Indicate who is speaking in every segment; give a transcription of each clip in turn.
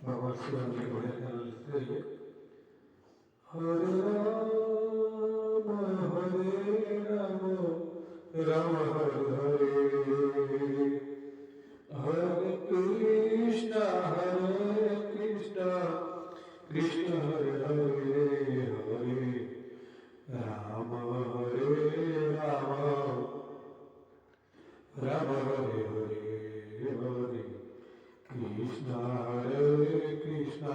Speaker 1: भगवान श्री राम के बढ़िया ख्याल लेते रहिए। हरे राम राम हरे हरे, हरे कृष्ण कृष्ण हरे हरे हरे, राम हरे राम राम हरे हरे हरे, कृष्ण हरे कृष्ण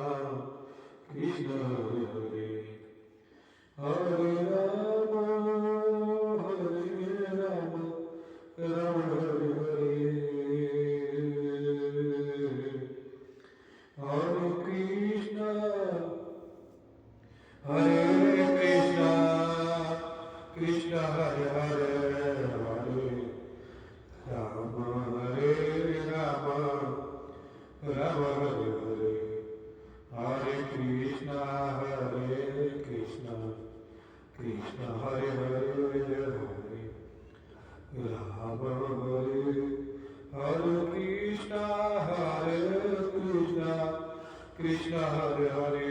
Speaker 1: कृष्ण हरे हरे, हरे राम राम हरे हरे, हरे कृष्ण कृष्ण हरे हरे हरे, राम हरे राम राम हरे हरे, हरे कृष्ण कृष्ण हरे हरे हरे, राम हरे हरे कृष्ण कृष्ण हरे हरे,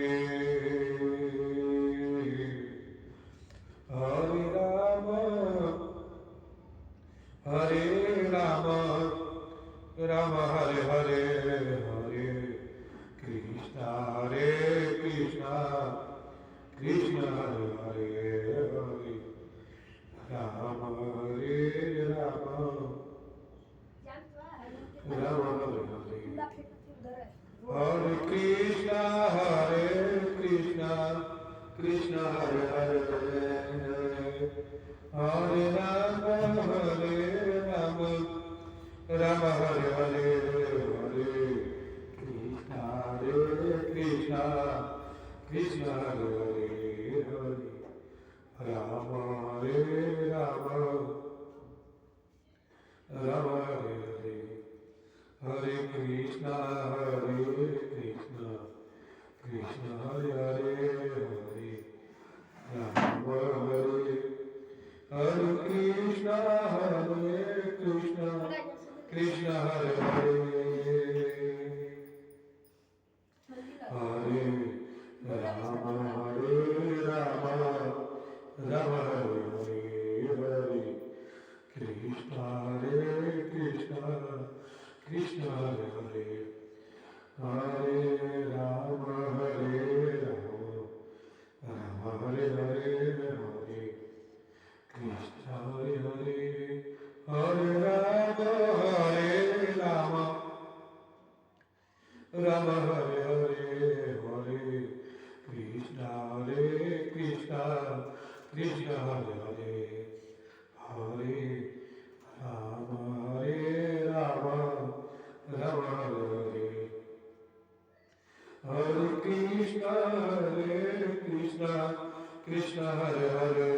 Speaker 1: हरे राम राम हरे हरे हरे, कृष्ण कृष्ण हरे हरे हरे, राम हरे राम राम हरे हरे, हरे कृष्ण कृष्ण हरे हरे, हरे राम राम हरे हरे हरे, कृष्ण कृष्ण हरे हरे हरे, राम हरे राम राम हरे हरे, हरे कृष्ण कृष्ण हरे हरे हरे, राम हरे हरे कृष्ण कृष्ण हरे हरे, हरे राम राम हरे हरे, कृष्ण कृष्ण हरे हरे, हरे राम राम हरे हरे हरे, कृष्ण हरे हरे, हरे राम राम हरे हरे हरे, कृष्ण कृष्ण हरे हरे, हरे राम राम हरे हरे, हरे कृष्ण कृष्ण हरे हरे,